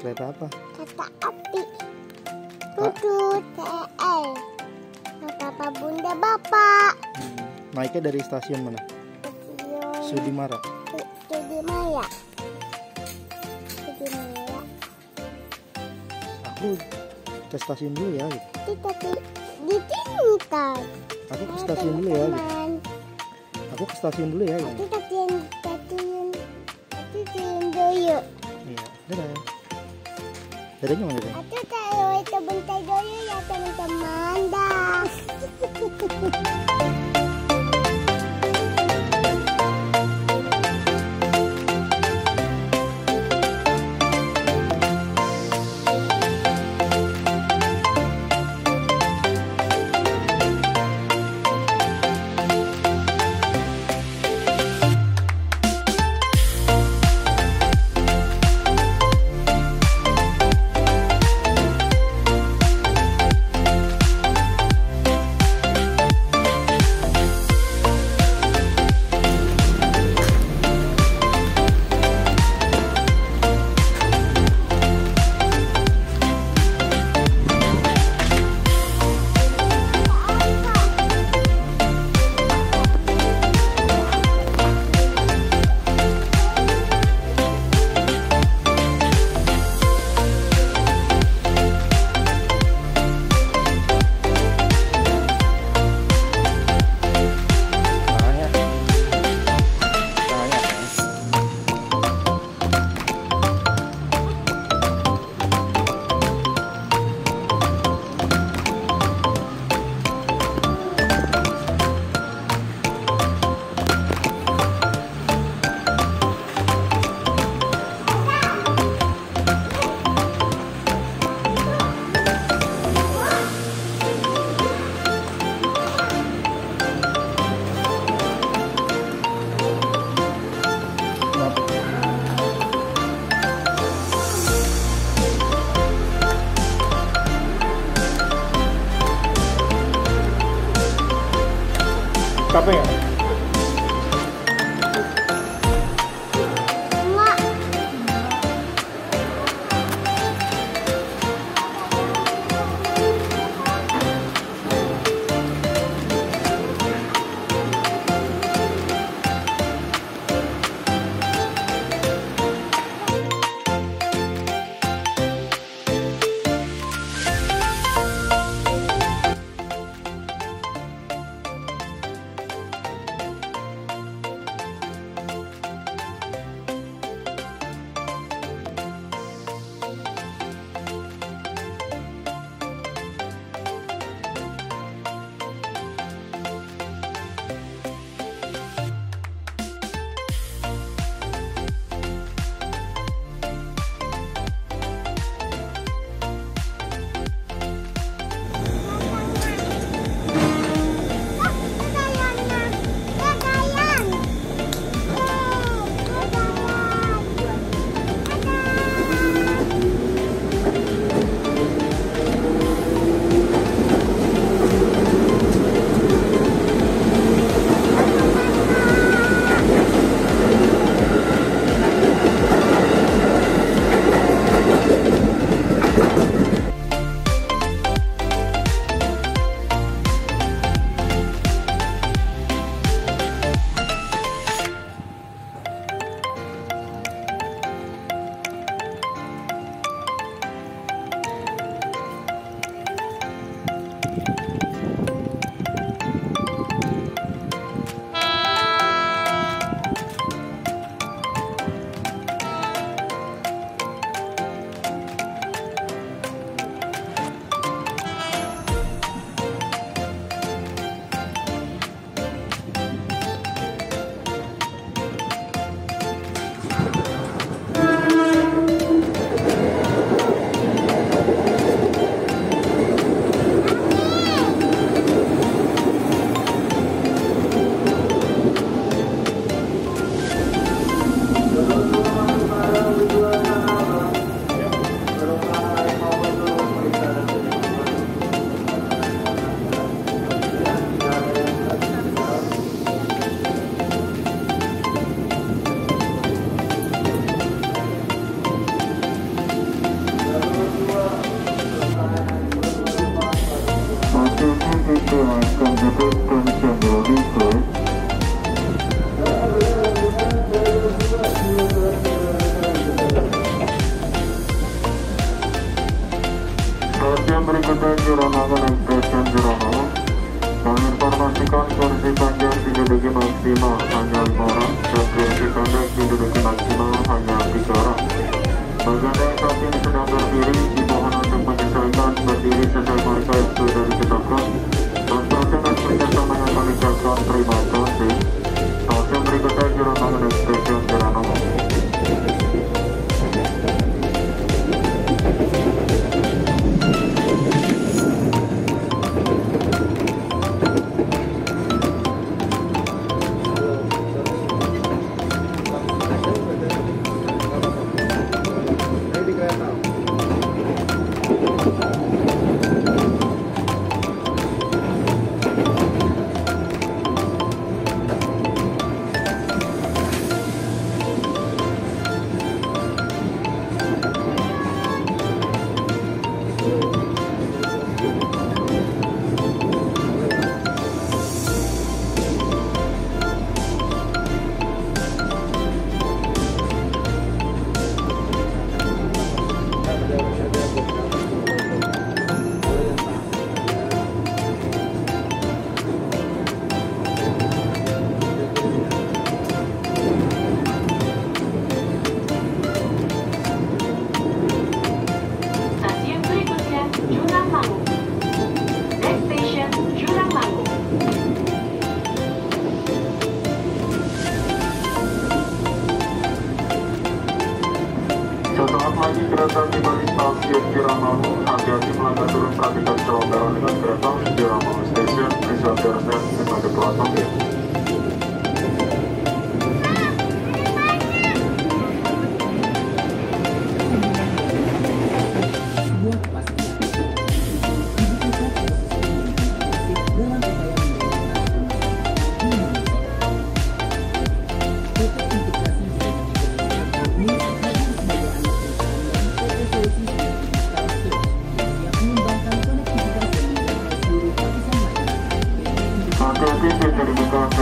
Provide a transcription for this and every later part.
Kereta apa? Kereta api. Tutut TL. Bapak bunda bapak. Naiknya dari stasiun mana? Stasiun Sudimara. Sudimaya. Sudimaya. Aku ke stasiun dulu ya. Tapi di sini kan. Aku ke stasiun dulu ya. Aku ke stasiun dulu ya. Stasiun dulu. Iya, dadah. Dadanya mana deh? Aku tahu itu bentar dulu ya teman-teman. Dah. Capek ya? Enggak. Stasiun berikutnya Kirana Connect Station Kirana. Kami informasikan kursi panjang diduduki maksimal hanya 5 orang dan kursi pendek diduduki maksimal hanya 3 orang. Bagi Anda yang saat ini sedang berdiri, dimohon untuk menyesuaikan berdiri sesuai marka yang sudah ditetapkan. Untuk dengan kerjasama yang kami ucapkan terima kasih. Stasiun berikutnya Kirana Connect Station Kirana. Sesaat lagi kereta tiba di stasiun Kiramamu. Hati-hati melanggar turun perhatikan kelonggaran dengan kereta Kiramamu Station. Bisa berset sebagai pelosok ya. Hati-hati, saya terima kasih.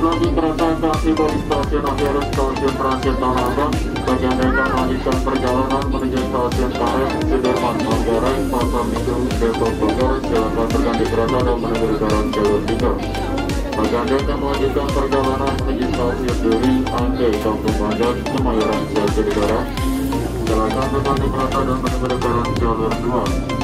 lagi kereta akan tiba di stasiun akhir stasiun transit Tanah Abang. Bagi Anda yang melanjutkan perjalanan menuju stasiun Karet, Sudirman, Manggarai, Pasar Minggu, Depok, Bogor, silakan berganti kereta dan menuju di jalan jalur 3. Bagi Anda yang melanjutkan perjalanan menuju stasiun Duri, Angke, Kampung Banjar, Kemayoran, Jatinegara, silakan berganti kereta dan menuju di jalan jalur 2.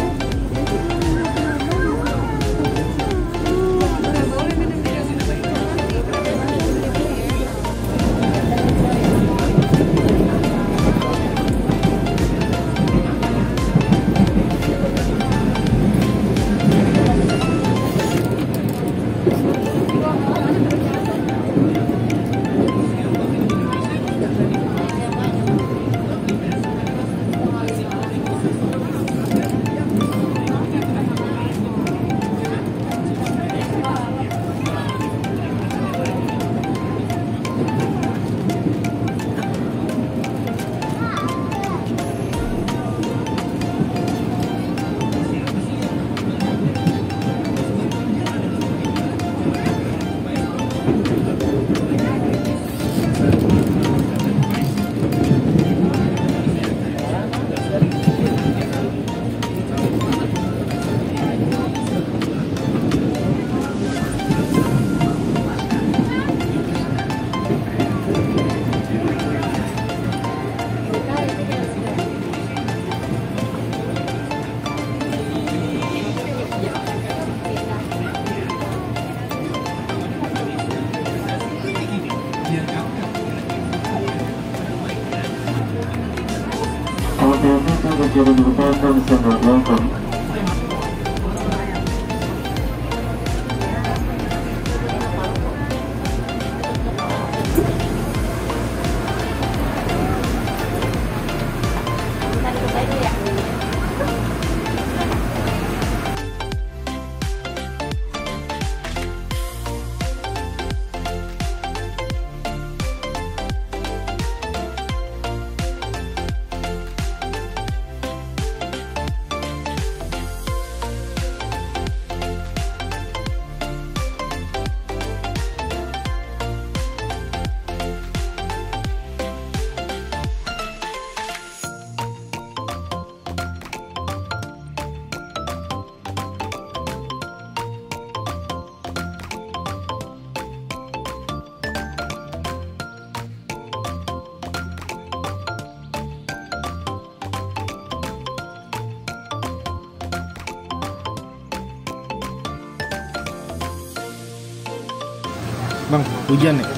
Bang, hujan nih.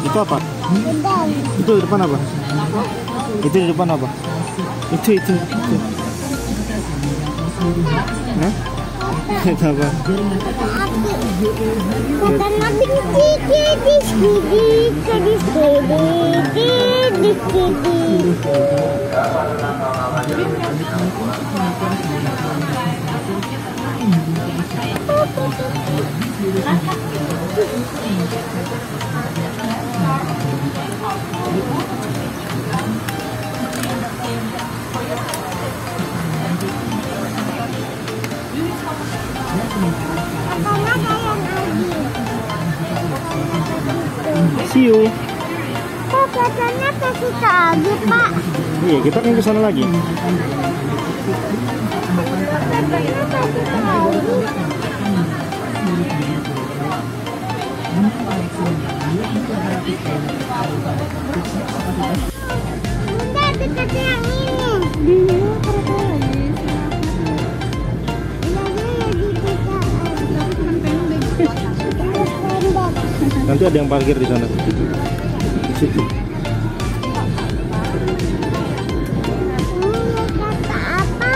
Itu apa? Itu di depan apa? Itu di depan apa? Itu. Hah? Itu apa? See you. Kok katanya ke situ lagi, Pak? Iya, kita kan ke sana lagi. Bunda, dekat yang ini. Nanti ada yang parkir di sana. Di situ. Kata apa?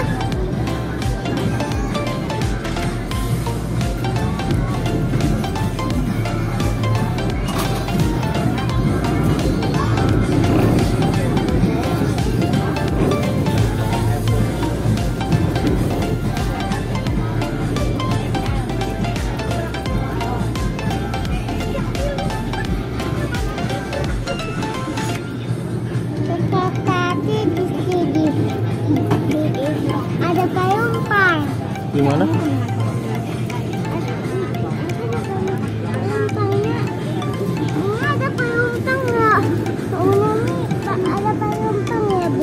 Ada payung, Pak. Di mana?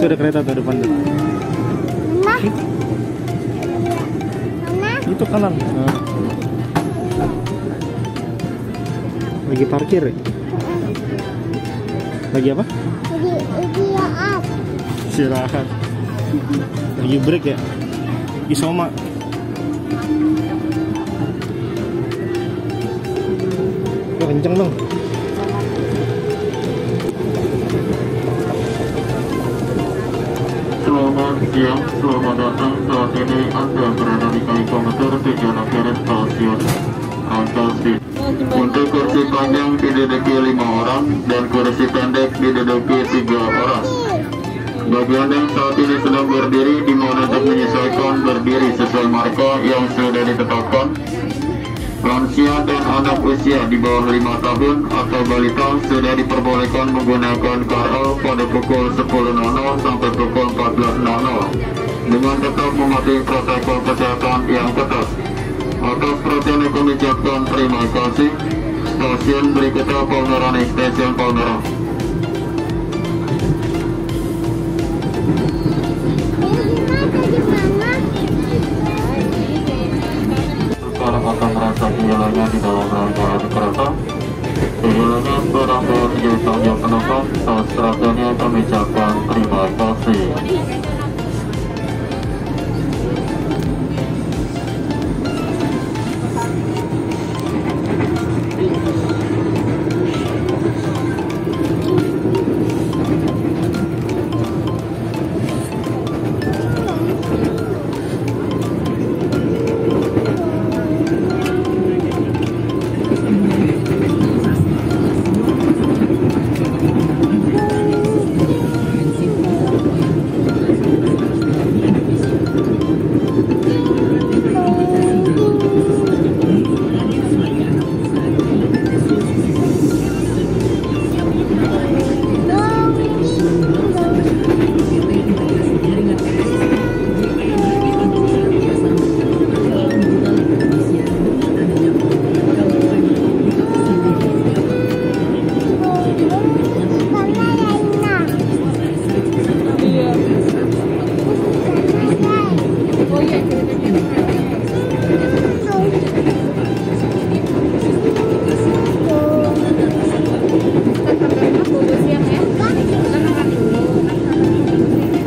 Itu ada kereta tuh depan tuh. Mana? Itu, Mana? itu kanan. Nah. Lagi parkir ya? Lagi apa? Lagi laat. Istirahat. Lagi break ya? Isoma. Oh, kenceng dong. Selamat siang, selamat datang. Saat ini Anda berada di kali komuter tujuan akhir stasiun Antasari. Untuk kursi panjang diduduki 5 orang dan kursi pendek diduduki 3 orang. Bagi Anda yang saat ini sedang berdiri, dimohon untuk menyesuaikan berdiri sesuai marka yang sudah ditetapkan. Lansia dan anak usia di bawah 5 tahun atau balita sudah diperbolehkan menggunakan KRL pada pukul 10.00 sampai pukul 14.00 dengan tetap mematuhi protokol kesehatan yang ketat. Atas perhatian kami ucapkan terima kasih. Stasiun berikutnya Palmerah, Stasiun Palmerah. Sekarang akan merasa hilangnya di dalam rangkaian kereta. Hilangnya berakhir di tanggung penumpang. Atas perhatiannya kami ucapkan terima kasih.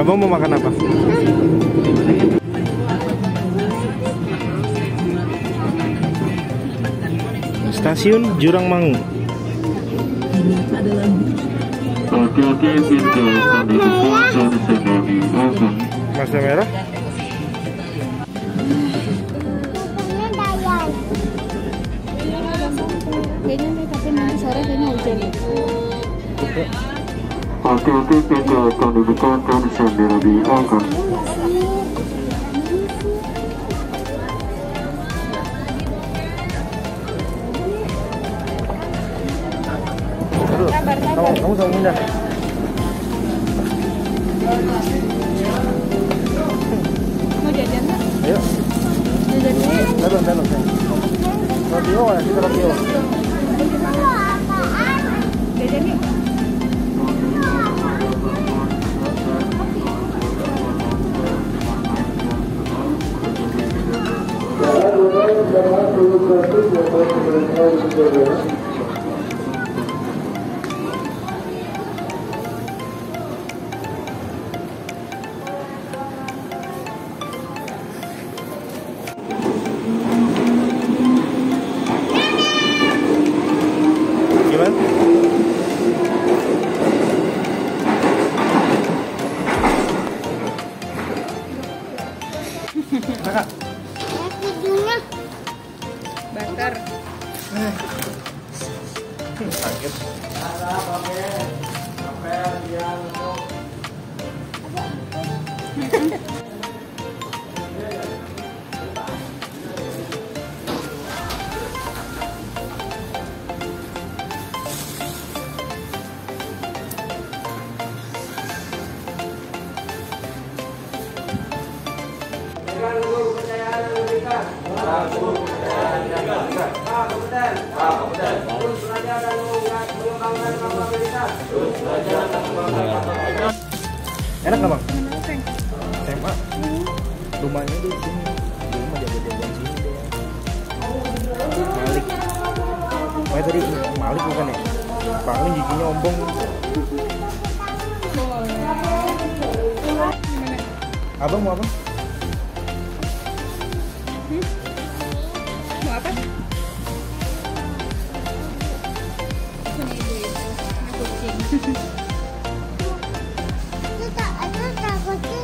Abang mau makan apa? Stasiun Jurang Mangu. Hati-hati pintu akan dibuka dan segera diopen. Masa merah? Kayaknya nih, tapi nanti sore kayaknya hujan. Hati-hati pintu akan dibuka dan segera diopen. Kamu sama Bunda. Mau jajan nggak? Ayo. Jajan dulu. Dalam. Radio mana? Kita radio. Jajan yuk. Gimana? Kakak. Hidungnya Butter. Sakit. Enak nggak bang? Mana Frank? SMA. Rumahnya di sini. Di rumah jaga-jaga sini deh. Malik. Oh tadi Malik bukan ya? Bang ini giginya ombong. Gimana? Abang mau apa? Mau apa? Punya ibu itu, punya kucing. Itu tak ada takutnya.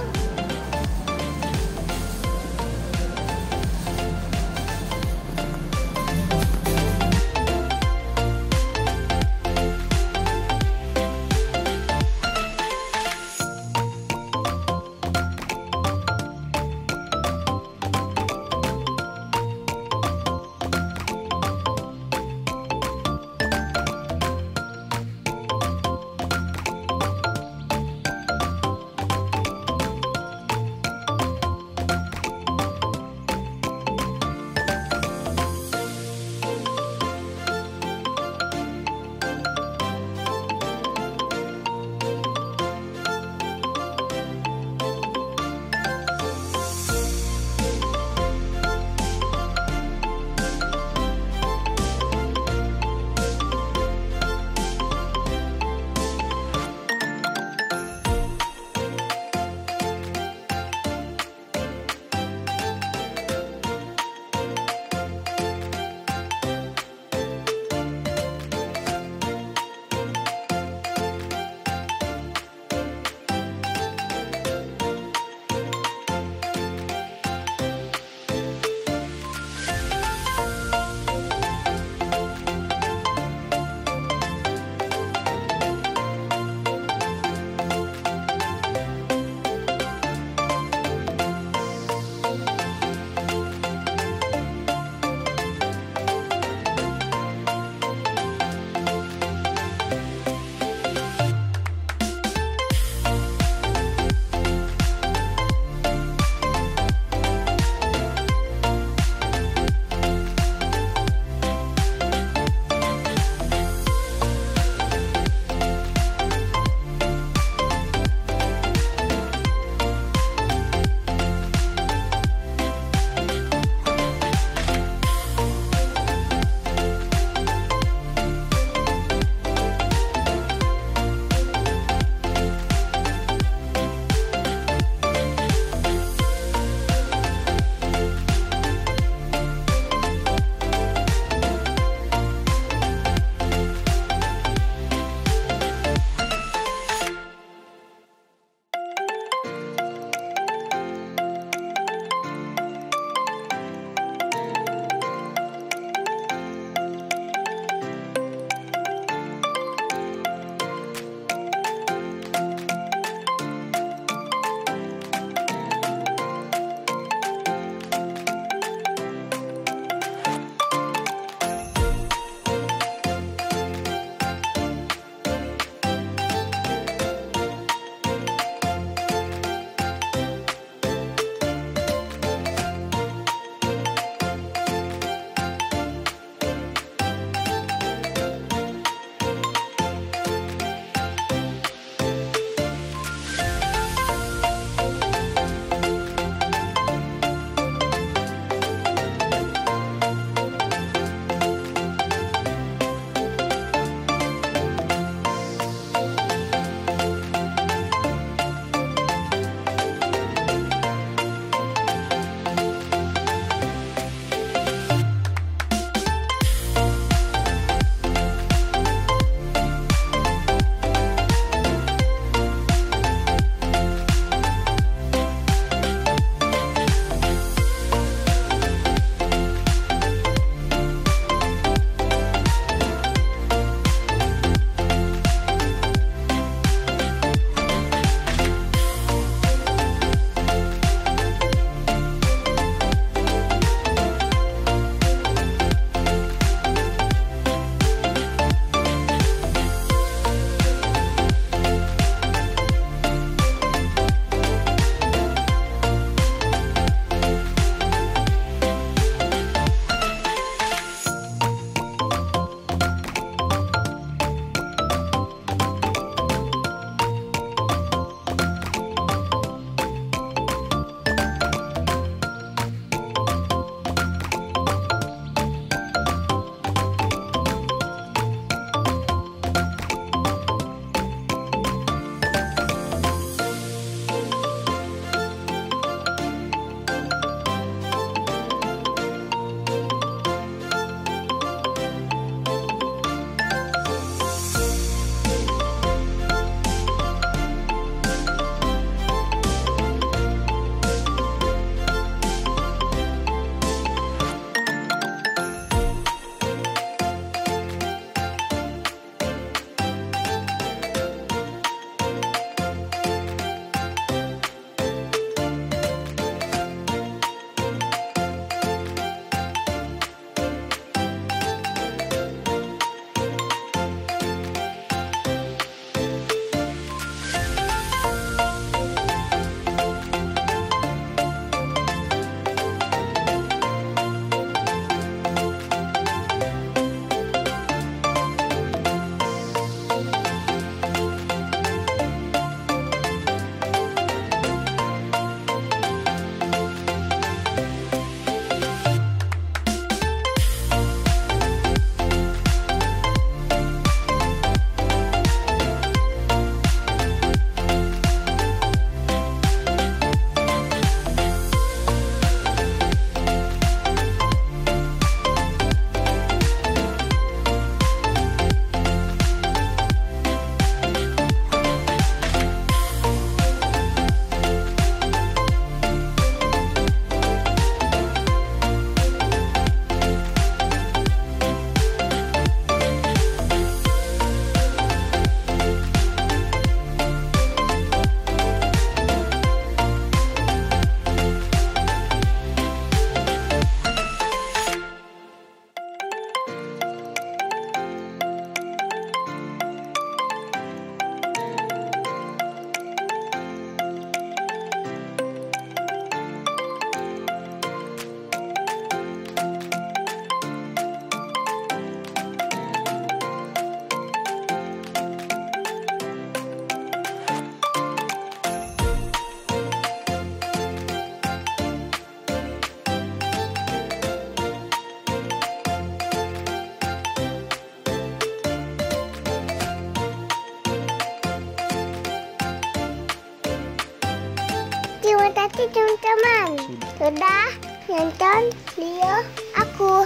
teman-teman sudah nonton video aku.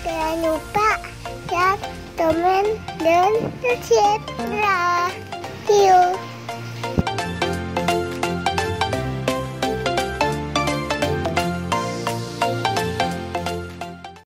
Jangan lupa like, komen, dan subscribe. See you.